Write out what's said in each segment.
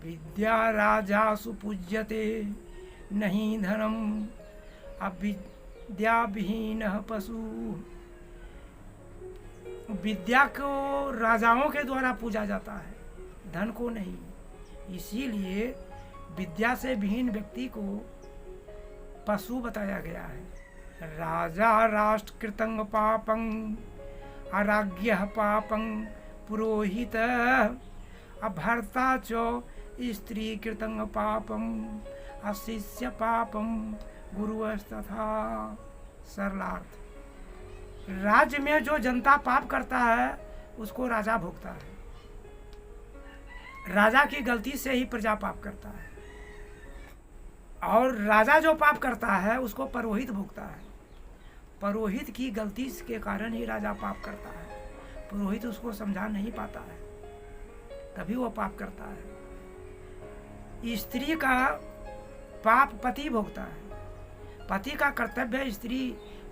विद्या राजासु पूज्यते नहीं धनम अविद्या विहीनः पशु। विद्या को राजाओं के द्वारा पूजा जाता है, धन को नहीं। इसीलिए विद्या से विहीन व्यक्ति को पशु बताया गया है। राजा राष्ट्र कृतं पापं अराज्ञः पापं पुरोहित अभर्ता च स्त्री कृतं पापम अशिष्य पापम गुरुस्तथा। सरलार्थ, राज्य में जो जनता पाप करता है उसको राजा भोगता है। राजा की गलती से ही प्रजा पाप करता है, और राजा जो पाप करता है उसको पुरोहित भोगता है। पुरोहित की गलती के कारण ही राजा पाप करता है। पुरोहित उसको समझा नहीं पाता है, तभी वो पाप करता है। स्त्री का पाप पति भोगता है। पति का कर्तव्य है स्त्री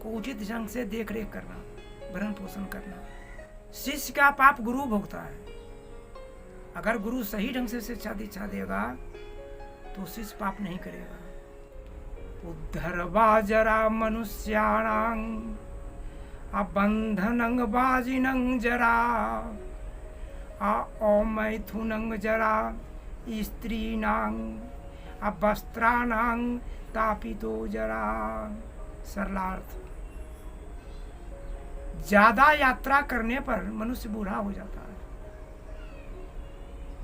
को उचित ढंग से देख रेख करना, भरण पोषण करना। शिष्य का पाप गुरु भोगता है। अगर गुरु सही ढंग से शिक्षा दीक्षा देगा तो शिष्य पाप नहीं करेगा। उद्धरवा जरा मनुष्याणां अबंधनं बाजिनं जरा अमैथुनं जरा स्त्रीणां अवस्त्राणां तापितो जरा। सरलार्थ, ज्यादा यात्रा करने पर मनुष्य बूढ़ा हो जाता है।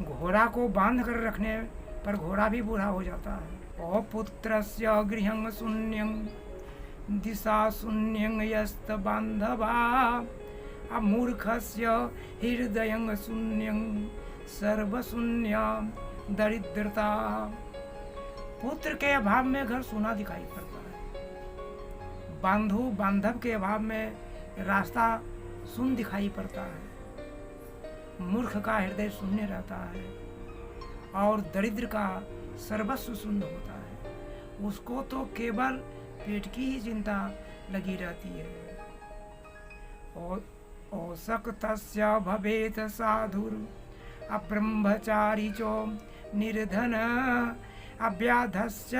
घोड़ा को बांध कर रखने पर घोड़ा भी बूढ़ा हो जाता है। ओ पुत्रस्य गृहं शून्यं दिशा शून्यं यस्त बांधवा अमूर्खस्य हृदयं शून्यं सर्वशून्यं दरिद्रता। पुत्र के अभाव में घर सूना दिखाई पड़ता है। बांधव के अभाव में रास्ता शून्य दिखाई पड़ता है। मूर्ख का हृदय शून्य रहता है और दरिद्र का सर्वस्व शून्य होता है। उसको तो केवल पेट की ही चिंता लगी रहती है। औसक्तस्य भवेत साधुर अब्रह्मचारी चो निर्धन अव्याधस्य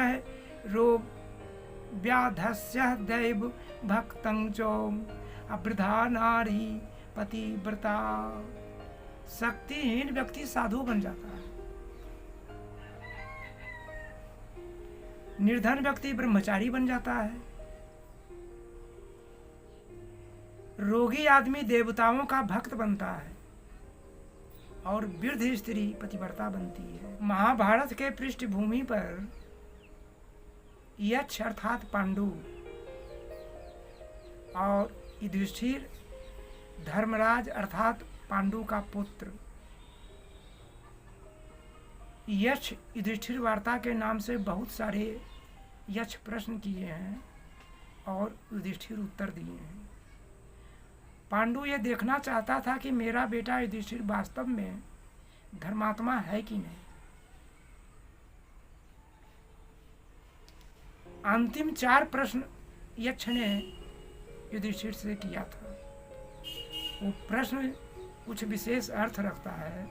व्याधस्य दैव भक्तं चो अवृधा नारी पतिव्रता। शक्तिहीन व्यक्ति साधु बन जाता है। निर्धन व्यक्ति ब्रह्मचारी बन जाता है। रोगी आदमी देवताओं का भक्त बनता है और वृद्ध स्त्री पतिव्रता बनती है। महाभारत के पृष्ठभूमि पर यक्ष अर्थात पांडु और युधिष्ठिर धर्मराज अर्थात पांडु का पुत्र। यक्ष युधिष्ठिर वार्ता के नाम से बहुत सारे यक्ष प्रश्न किए हैं और युधिष्ठिर उत्तर दिए हैं। पांडु ये देखना चाहता था कि मेरा बेटा युधिष्ठिर वास्तव में धर्मात्मा है कि नहीं। अंतिम 4 प्रश्न यक्ष ने युधिष्ठिर से किया था। वो प्रश्न कुछ विशेष अर्थ रखता है,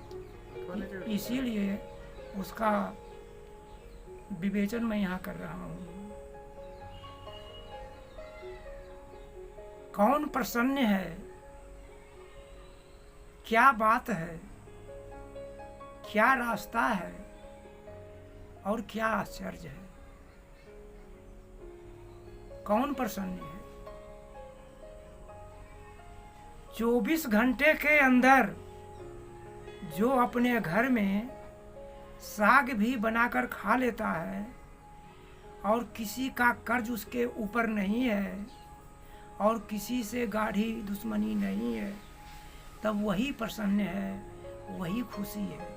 इसीलिए उसका विवेचन मैं यहाँ कर रहा हूँ। कौन प्रसन्न है, क्या बात है, क्या रास्ता है और क्या आश्चर्य है। कौन प्रसन्न है? 24 घंटे के अंदर जो अपने घर में साग भी बनाकर खा लेता है और किसी का कर्ज उसके ऊपर नहीं है और किसी से गाढ़ी दुश्मनी नहीं है, तब वही प्रसन्न है, वही खुशी है।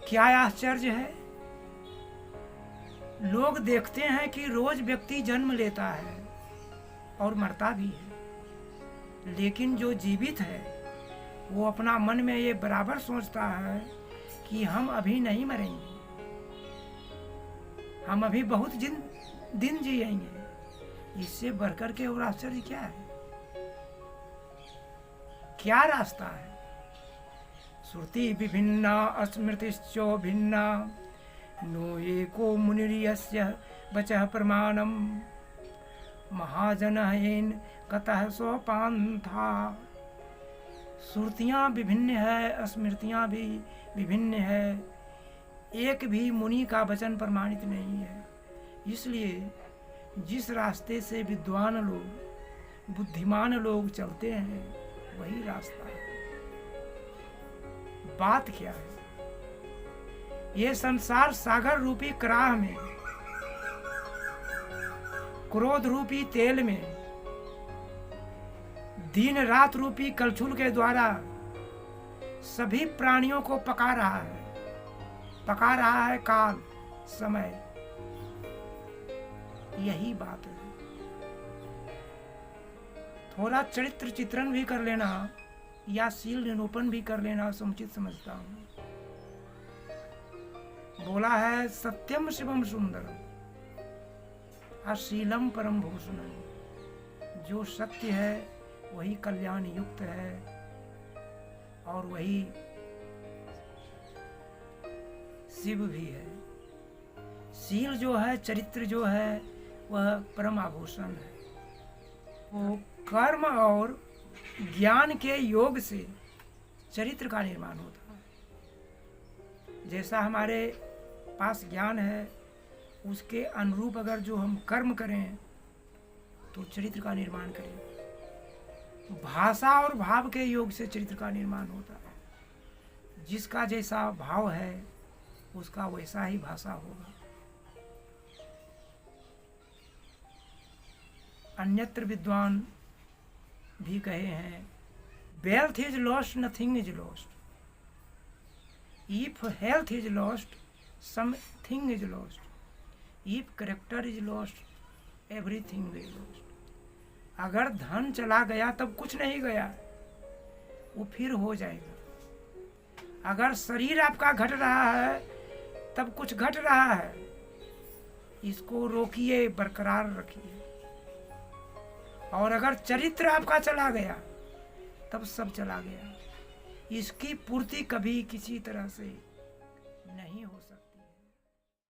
क्या आश्चर्य है। लोग देखते हैं कि रोज व्यक्ति जन्म लेता है और मरता भी है, लेकिन जो जीवित है वो अपना मन में ये बराबर सोचता है कि हम अभी नहीं मरेंगे, हम अभी बहुत दिन जिएंगे। इससे बढ़कर के और आश्चर्य क्या है? क्या रास्ता है? श्रुति विभिन्ना अस्मृतिश्चो भिन्ना नो एको मुनिर्यस्य वचः प्रमाणम महाजनहेन कतः सोपान्था। श्रुतियाँ विभिन्न है, स्मृतियाँ भी विभिन्न है, एक भी मुनि का वचन प्रमाणित नहीं है। इसलिए जिस रास्ते से विद्वान लोग, बुद्धिमान लोग चलते हैं वही रास्ता है। बात क्या है? ये संसार सागर रूपी कराह में, क्रोध रूपी तेल में, दिन रात रूपी कलछुल के द्वारा सभी प्राणियों को पका रहा है काल, समय। यही बात है। थोड़ा चरित्र चित्रण भी कर लेना या शील निरूपण भी कर लेना समुचित समझता हूं। बोला है सत्यम शिवम सुंदरम अशीलम परम भूषणम। जो सत्य है वही कल्याण युक्त है और वही शिव भी है। शील जो है, चरित्र जो है, वह परम आभूषण है। वो कर्म और ज्ञान के योग से चरित्र का निर्माण होता है। जैसा हमारे पास ज्ञान है उसके अनुरूप अगर जो हम कर्म करें तो चरित्र का निर्माण करें। भाषा और भाव के योग से चरित्र का निर्माण होता है। जिसका जैसा भाव है उसका वैसा ही भाषा होगा। अन्यत्र विद्वान भी कहे हैं, wealth is lost, nothing is lost. If health is lost, something is lost. If character is lost, everything is lost. अगर धन चला गया तब कुछ नहीं गया, वो फिर हो जाएगा। अगर शरीर आपका घट रहा है तब कुछ घट रहा है, इसको रोकिए, बरकरार रखिए। और अगर चरित्र आपका चला गया तब सब चला गया। इसकी पूर्ति कभी किसी तरह से नहीं